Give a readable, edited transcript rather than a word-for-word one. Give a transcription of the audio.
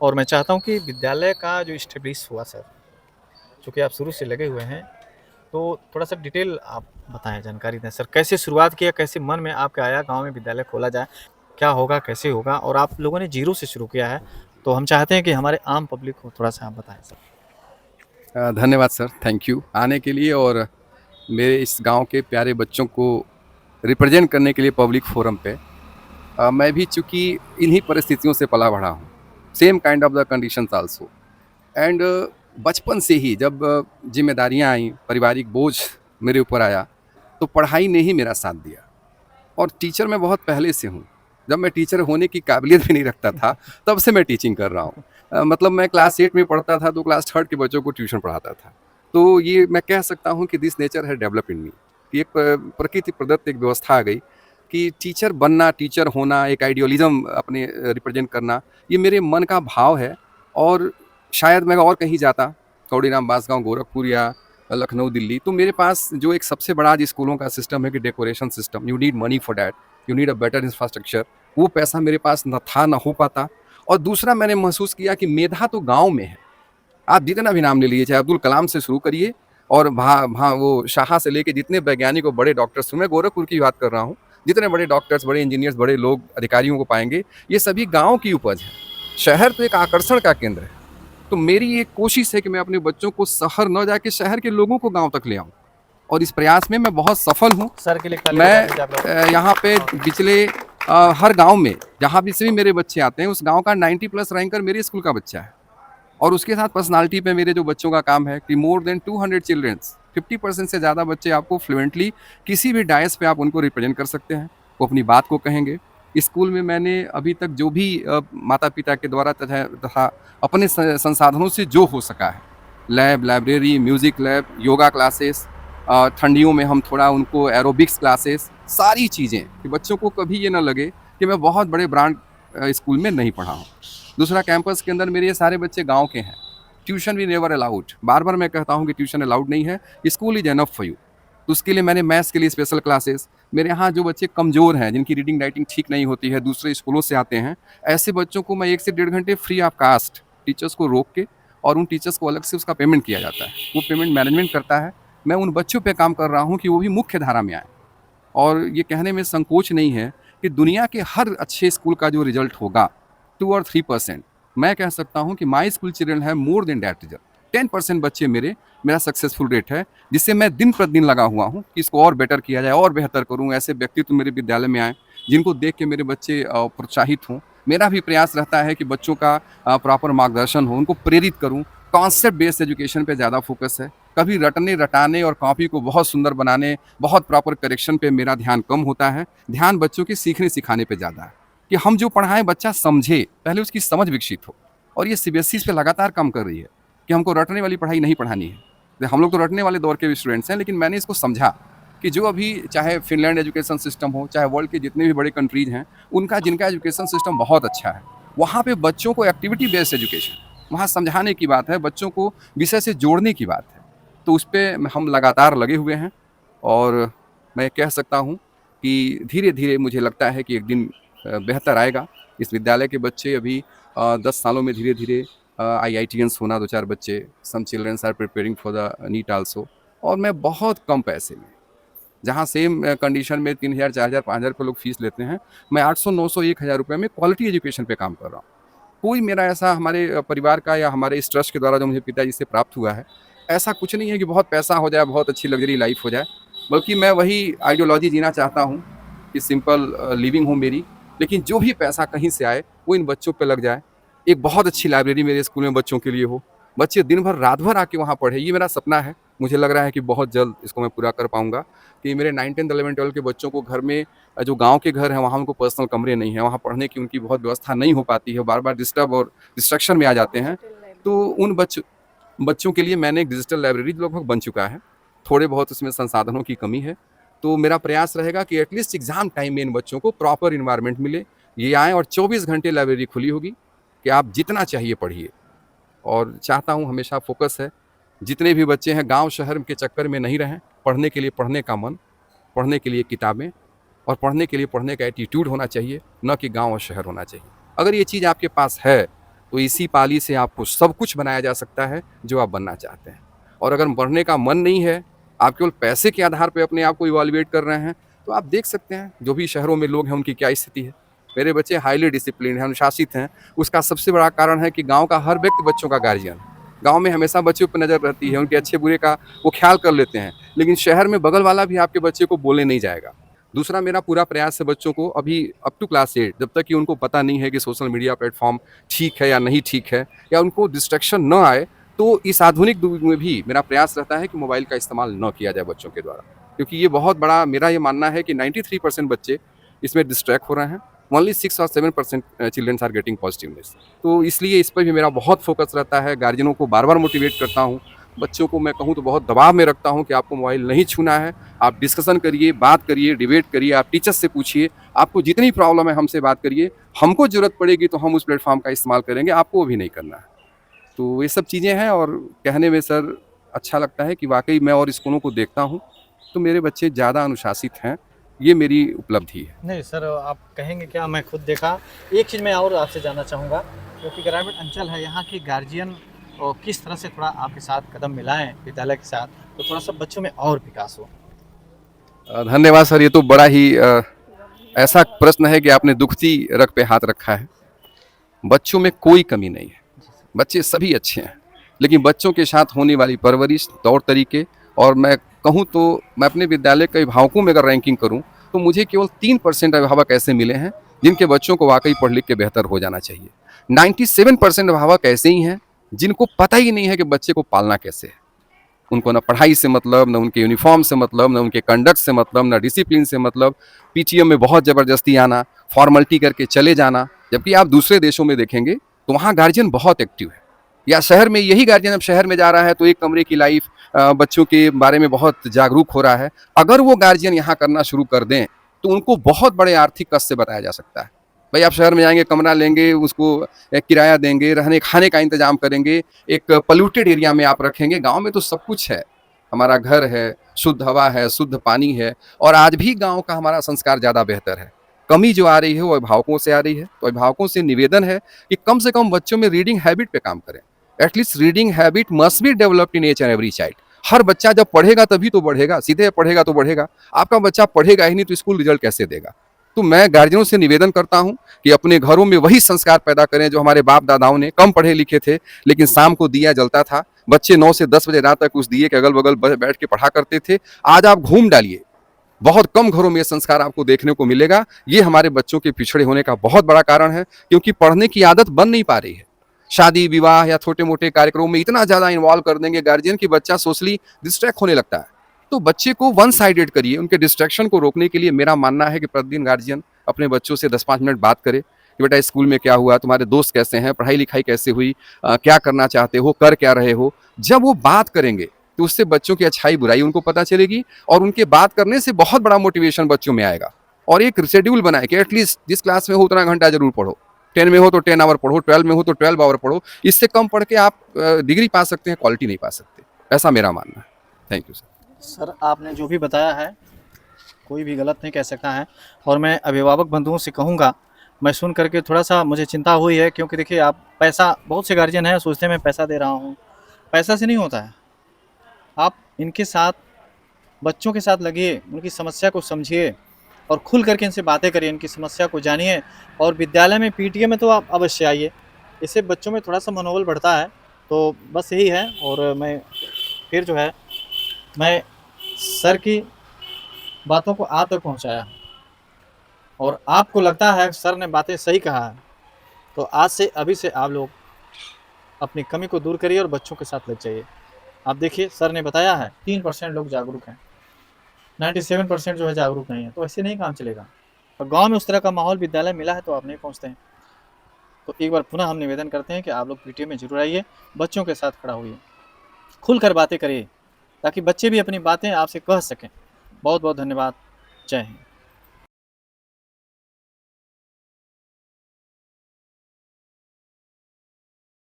और मैं चाहता हूँ कि विद्यालय का जो इस्टेब्लिश हुआ सर, चूँकि आप शुरू से लगे हुए हैं, तो थोड़ा-सा डिटेल आप बताएँ, जानकारी दें सर। कैसे शुरुआत किया, कैसे मन में आपके आया गाँव में विद्यालय खोला जाए? क्या होगा, कैसे होगा? और आप लोगों ने ज़ीरो से शुरू किया है, तो हम चाहते हैं कि हमारे आम पब्लिक को थोड़ा-सा आप बताएँ सर। धन्यवाद सर, थैंक यू आने के लिए और मेरे इस गांव के प्यारे बच्चों को रिप्रेजेंट करने के लिए पब्लिक फोरम पे। मैं भी चूँकि इन्हीं परिस्थितियों से पला बढ़ा हूँ, same kind of the conditions also and बचपन से ही जब ज़िम्मेदारियाँ आईं, पारिवारिक बोझ मेरे ऊपर आया, तो पढ़ाई ने ही मेरा साथ दिया और टीचर मैं बहुत पहले से हूँ। जब मैं टीचर होने की काबिलियत भी नहीं रखता था, तब से मैं टीचिंग कर रहा हूँ। मतलब मैं क्लास 8 में पढ़ता था, तो क्लास 3rd के बच्चों को ट्यूशन पढ़ाता था। तो ये मैं कह सकता हूँ कि this nature has developed in me कि एक प्रकृति प्रदत्त एक व्यवस्था आ गई कि टीचर बनना, टीचर होना, एक आइडियलिज़्म अपने रिप्रेजेंट करना, ये मेरे मन का भाव है और शायद मैं और कहीं जाता, कौड़ीराम बांसगांव, गोरखपुर या लखनऊ, दिल्ली, तो मेरे पास जो एक सबसे बड़ा आज स्कूलों का सिस्टम है कि decoration system, you need money for that, you need a better infrastructure, वो पैसा मेरे पास न था, न हो पाता। और दूसरा मैंने महसूस किया कि मेधा तो गाँव में है। आप जितना भी नाम ले लीजिए, चाहे अब्दुल कलाम से शुरू करिए और वो शाह से लेके जितने वैज्ञानिक और बड़े डॉक्टर्स, मैं गोरखपुर की बात कर रहा हूँ, जितने बड़े डॉक्टर्स, बड़े इंजीनियर्स, बड़े लोग, अधिकारियों को पाएँगे, ये सभी गाँव की उपज है। शहर तो एक आकर्षण का केंद्र है। तो मेरी एक कोशिश है कि मैं अपने बच्चों को शहर न जाके शहर के लोगों को गाँव तक ले आऊँ और इस प्रयास में मैं बहुत सफल हूँ। सर के लिए ताली बजा मैं दीजिए आप लोग। यहाँ पे पिछले हर गाँव में जहाँ भी से भी मेरे बच्चे आते हैं, उस गाँव का 90 प्लस रैंकर मेरे स्कूल का बच्चा है। और उसके साथ पर्सनालिटी पे मेरे जो बच्चों का काम है कि मोर देन 200 चिल्ड्रंस, 50% से ज़्यादा बच्चे आपको फ्लुएंटली किसी भी डायस पे आप उनको रिप्रेजेंट कर सकते हैं, वो अपनी बात को कहेंगे। स्कूल में मैंने अभी तक जो भी माता-पिता के द्वारा तथा तथा अपने संसाधनों से जो हो सका है, lab, library, music lab, yoga classes, ठंडियों में हम थोड़ा उनको एरोबिक्स क्लासेस, सारी चीज़ें कि बच्चों को कभी ये ना लगे कि मैं बहुत बड़े ब्रांड स्कूल में नहीं पढ़ा हूँ। दूसरा, कैंपस के अंदर मेरे ये सारे बच्चे गाँव के हैं। ट्यूशन भी नेवर अलाउड। बार-बार मैं कहता हूँ कि ट्यूशन अलाउड नहीं है, school is enough for you. तो उसके लिए मैंने मैथ्स के लिए स्पेशल क्लासेस, मेरे यहाँ जो बच्चे कमज़ोर हैं, जिनकी रीडिंग राइटिंग ठीक नहीं होती है, दूसरे स्कूलों से आते हैं, ऐसे बच्चों को मैं 1 से डेढ़ घंटे फ्री ऑफ कॉस्ट टीचर्स को रोक के और उन टीचर्स को अलग से उसका पेमेंट किया जाता है। वो पेमेंट मैनेजमेंट करता है। मैं उन बच्चों पे काम कर रहा हूँ कि वो भी मुख्य धारा में आएँ। और ये कहने में संकोच नहीं है कि दुनिया के हर अच्छे स्कूल का जो रिजल्ट होगा 2 और 3%, मैं कह सकता हूँ कि माय स्कूल चिल्ड्रन है मोर देन दैट रिजल्ट। 10% बच्चे मेरा सक्सेसफुल रेट है, जिससे मैं दिन प्रतिदिन लगा हुआ हूँ कि इसको और बेटर किया जाए और बेहतर करूँ। ऐसे व्यक्तित्व मेरे विद्यालय में आए जिनको देख के मेरे बच्चे प्रोत्साहित हों। मेरा भी प्रयास रहता है कि बच्चों का प्रॉपर मार्गदर्शन हो, उनको प्रेरित करूँ। कॉन्सेप्ट बेस्ड एजुकेशन पे ज़्यादा फोकस है। कभी रटने रटाने और कॉपी को बहुत सुंदर बनाने, बहुत प्रॉपर करेक्शन पे मेरा ध्यान कम होता है। ध्यान बच्चों के सीखने सिखाने पे ज़्यादा है कि हम जो पढ़ाएं बच्चा समझे, पहले उसकी समझ विकसित हो। और ये सीबीएसई इस पे लगातार काम कर रही है कि हमको रटने वाली पढ़ाई नहीं पढ़ानी है। हम लोग तो रटने वाले दौर के स्टूडेंट्स हैं, लेकिन मैंने इसको समझा कि जो अभी चाहे फिनलैंड एजुकेशन सिस्टम हो, चाहे वर्ल्ड के जितने भी बड़े कंट्रीज हैं, उनका जिनका एजुकेशन सिस्टम बहुत अच्छा है, वहाँ पे बच्चों को एक्टिविटी बेस्ड एजुकेशन, वहाँ समझाने की बात है, बच्चों को विषय से जोड़ने की बात है। तो उस पे हम लगातार लगे हुए हैं और मैं कह सकता हूँ कि धीरे-धीरे मुझे लगता है कि एक दिन बेहतर आएगा। इस विद्यालय के बच्चे अभी 10 सालों में धीरे-धीरे आईआईटीएन्स होना 2-4 बच्चे, some childrens are preparing for the NEET also. और मैं बहुत कम पैसे में, जहाँ सेम कंडीशन में 3000, 4000, 5000 रुपए लोग फीस लेते हैं, मैं 800, 900, 1000 रुपए में क्वालिटी एजुकेशन पे काम कर रहा हूँ। कोई मेरा ऐसा हमारे परिवार का या हमारे इस ट्रस्ट के द्वारा जो मुझे पिताजी से प्राप्त हुआ है, ऐसा कुछ नहीं है कि बहुत पैसा हो जाए, बहुत अच्छी लग्ज़री लाइफ़ हो जाए, बल्कि मैं वही आइडियोलॉजी जीना चाहता हूँ कि सिंपल लिविंग हो मेरी, लेकिन जो भी पैसा कहीं से आए, वो इन बच्चों पे लग जाए। एक बहुत अच्छी लाइब्रेरी मेरे स्कूल में बच्चों के लिए हो, बच्चे दिन भर, रात भर आके वहाँ पढ़ें, ये मेरा सपना है। मुझे लग रहा है कि बहुत जल्द इसको मैं पूरा कर पाऊँगा कि मेरे 9, 10, 11, 12 के बच्चों को घर में जो गाँव के घर हैं, वहाँ उनको पर्सनल कमरे नहीं हैं, वहाँ पढ़ने की उनकी बहुत व्यवस्था नहीं हो पाती है, बार-बार डिस्टर्ब और डिस्ट्रक्शन में आ जाते हैं। तो उन बच्चों के लिए मैंने एक डिजिटल लाइब्रेरी लगभग बन चुका है। थोड़े बहुत उसमें संसाधनों की कमी है, तो मेरा प्रयास रहेगा कि एटलीस्ट एग्ज़ाम टाइम में इन बच्चों को प्रॉपर एनवायरनमेंट मिले। ये आएँ और 24 घंटे लाइब्रेरी खुली होगी कि आप जितना चाहिए पढ़िए। और चाहता हूँ हमेशा फ़ोकस है, जितने भी बच्चे हैं गाँव शहर के चक्कर में नहीं रहें, पढ़ने के लिए पढ़ने का मन, पढ़ने के लिए किताबें और पढ़ने के लिए पढ़ने का एटीट्यूड होना चाहिए, ना कि गाँव और शहर होना चाहिए। अगर ये चीज़ आपके पास है, तो इसी पाली से आपको सब कुछ बनाया जा सकता है जो आप बनना चाहते हैं। और अगर पढ़ने का मन नहीं है, आप केवल पैसे के आधार पे अपने आप को इवैल्यूएट कर रहे हैं, तो आप देख सकते हैं जो भी शहरों में लोग हैं उनकी क्या स्थिति है। मेरे बच्चे हाईली डिसिप्लिन्ड हैं, अनुशासित हैं। उसका सबसे बड़ा कारण है कि गाँव का हर व्यक्ति बच्चों का गार्जियन है। गाँव में हमेशा बच्चों पर नज़र रहती है, उनके अच्छे बुरे का वो ख्याल कर लेते हैं। लेकिन शहर में बगल वाला भी आपके बच्चे को बोलने नहीं जाएगा। दूसरा मेरा पूरा प्रयास है बच्चों को अभी अप टू क्लास 8 जब तक कि उनको पता नहीं है कि सोशल मीडिया प्लेटफॉर्म ठीक है या नहीं ठीक है, या उनको डिस्ट्रैक्शन न आए, तो इस आधुनिक युग में भी मेरा प्रयास रहता है कि मोबाइल का इस्तेमाल न किया जाए बच्चों के द्वारा। क्योंकि ये बहुत बड़ा मेरा ये मानना है कि 93% बच्चे इसमें डिस्ट्रैक्ट हो रहे हैं। ओनली 6 और 7% चिल्ड्रंस आर गेटिंग पॉजिटिवनेस। तो इसलिए इस पर भी मेरा बहुत फोकस रहता है। गार्जियनों को बार-बार मोटिवेट करता हूँ। बच्चों को मैं कहूँ तो बहुत दबाव में रखता हूँ कि आपको मोबाइल नहीं छूना है। आप डिस्कशन करिए, बात करिए, डिबेट करिए, आप टीचर्स से पूछिए, आपको जितनी प्रॉब्लम है हमसे बात करिए। हमको ज़रूरत पड़ेगी तो हम उस प्लेटफ़ॉर्म का इस्तेमाल करेंगे, आपको वो भी नहीं करना है। तो ये सब चीज़ें हैं और कहने में सर अच्छा लगता है कि वाक़ई मैं और स्कूलों को देखता हूँ, तो मेरे बच्चे ज़्यादा अनुशासित हैं। ये मेरी उपलब्धि है। नहीं सर, आप कहेंगे क्या, मैं खुद देखा। एक चीज़ मैं और आपसे जानना चाहूँगा, क्योंकि ग्रामीण अंचल है, यहाँ के गार्जियन किस तरह से थोड़ा आपके साथ कदम मिलाएँ विद्यालय के साथ, तो थोड़ा-सा बच्चों में और विकास हो? धन्यवाद सर, ये तो बड़ा ही ऐसा प्रश्न है कि आपने दुखती रग पे हाथ रखा है। बच्चों में कोई कमी नहीं है, बच्चे सभी अच्छे हैं, लेकिन बच्चों के साथ होने वाली परवरिश, तौर तरीके, और मैं कहूँ तो मैं अपने विद्यालय के अभिभावकों में अगर रैंकिंग करूँ, तो मुझे केवल 3% अभिभावक ऐसे मिले हैं जिनके बच्चों को वाकई पढ़ लिख के बेहतर हो जाना चाहिए। 97% अभिभावक ऐसे ही हैं जिनको पता ही नहीं है कि बच्चे को पालना कैसे है। उनको ना पढ़ाई से मतलब, ना उनके यूनिफॉर्म से मतलब, ना उनके कंडक्ट से मतलब, ना डिसिप्लिन से मतलब। पीटीएम में बहुत ज़बरदस्ती आना, फॉर्मेलिटी करके चले जाना। जबकि आप दूसरे देशों में देखेंगे तो वहाँ गार्जियन बहुत एक्टिव है। या शहर में यही गार्जियन अब शहर में जा रहा है तो एक कमरे की लाइफ बच्चों के बारे में बहुत जागरूक हो रहा है। अगर वो गार्जियन यहाँ करना शुरू कर दें तो उनको बहुत बड़े आर्थिक कष्ट से बचाया जा सकता है। भाई आप शहर में जाएंगे, कमरा लेंगे, उसको किराया देंगे, रहने खाने का इंतजाम करेंगे, एक पोल्यूटेड एरिया में आप रखेंगे। गांव में तो सब कुछ है, हमारा घर है, शुद्ध हवा है, शुद्ध पानी है, और आज भी गांव का हमारा संस्कार ज़्यादा बेहतर है। कमी जो आ रही है वो अभिभावकों से आ रही है। तो अभिभावकों से निवेदन है कि कम से कम बच्चों में रीडिंग हैबिट पे काम करें। At least reading habit must be developed in each and every child. हर बच्चा जब पढ़ेगा तभी तो बढ़ेगा, सीधे पढ़ेगा तो बढ़ेगा। आपका बच्चा पढ़ेगा ही नहीं तो स्कूल रिजल्ट कैसे देगा? तो मैं गार्जियनों से निवेदन करता हूं कि अपने घरों में वही संस्कार पैदा करें जो हमारे बाप दादाओं ने, कम पढ़े लिखे थे लेकिन शाम को दिया जलता था, बच्चे 9 से 10 बजे रात तक उस दिए के अगल बगल बैठ के पढ़ा करते थे। आज आप घूम डालिए, बहुत कम घरों में ये संस्कार आपको देखने को मिलेगा। ये हमारे बच्चों के पिछड़े होने का बहुत बड़ा कारण है, क्योंकि पढ़ने की आदत बन नहीं पा रही है। शादी विवाह या छोटे मोटे कार्यक्रमों में इतना ज़्यादा इन्वॉल्व कर देंगे गार्जियन कि बच्चा सोशली डिस्ट्रैक्ट होने लगता है। तो बच्चे को वन साइडेड करिए। उनके डिस्ट्रैक्शन को रोकने के लिए मेरा मानना है कि प्रतिदिन गार्जियन अपने बच्चों से 10-5 मिनट बात करे कि बेटा स्कूल में क्या हुआ, तुम्हारे दोस्त कैसे हैं, पढ़ाई लिखाई कैसे हुई, क्या करना चाहते हो, कर क्या रहे हो। जब वो बात करेंगे तो उससे बच्चों की अच्छाई बुराई उनको पता चलेगी, और उनके बात करने से बहुत बड़ा मोटिवेशन बच्चों में आएगा। और एक शेड्यूल बनाए कि एटलीस्ट जिस क्लास में हो उतना घंटा जरूर पढ़ो। 10 में हो तो 10 आवर पढ़ो, 12 में हो तो 12 आवर पढ़ो। इससे कम पढ़ के आप डिग्री पा सकते हैं, क्वालिटी नहीं पा सकते। ऐसा मेरा मानना है। Thank you sir. सर, आपने जो भी बताया है कोई भी गलत नहीं कह सकता है, और मैं अभिभावक बंधुओं से कहूँगा, मैं सुन करके थोड़ा-सा मुझे चिंता हुई है, क्योंकि देखिए आप पैसा, बहुत से गार्जियन हैं सोचते हैं मैं पैसा दे रहा हूँ। पैसा से नहीं होता है। आप इनके साथ, बच्चों के साथ लगिए, उनकी समस्या को समझिए और खुल करके इनसे बातें करिए, इनकी समस्या को जानिए। और विद्यालय में पीटीए में तो आप अवश्य आइए, इससे बच्चों में थोड़ा-सा मनोबल बढ़ता है। तो बस यही है, और मैं फिर जो है, मैं सर की बातों को आप तक पहुँचाया, और आपको लगता है सर ने बातें सही कहा है, तो आज से, अभी से आप लोग अपनी कमी को दूर करिए और बच्चों के साथ लग जाइए। आप देखिए, सर ने बताया है 3% लोग जागरूक हैं, 97% जो है जागरूक नहीं है, तो ऐसे नहीं काम चलेगा। और गाँव में उस तरह का माहौल विद्यालय मिला है तो आप नहीं पहुँचते हैं। तो एक बार पुनः हम निवेदन करते हैं कि आप लोग पीटीए में ज़रूर आइए, बच्चों के साथ खड़ा होइए, खुलकर बातें करिए, ताकि बच्चे भी अपनी बातें आपसे कह सकें। बहुत बहुत धन्यवाद। जय हिंद।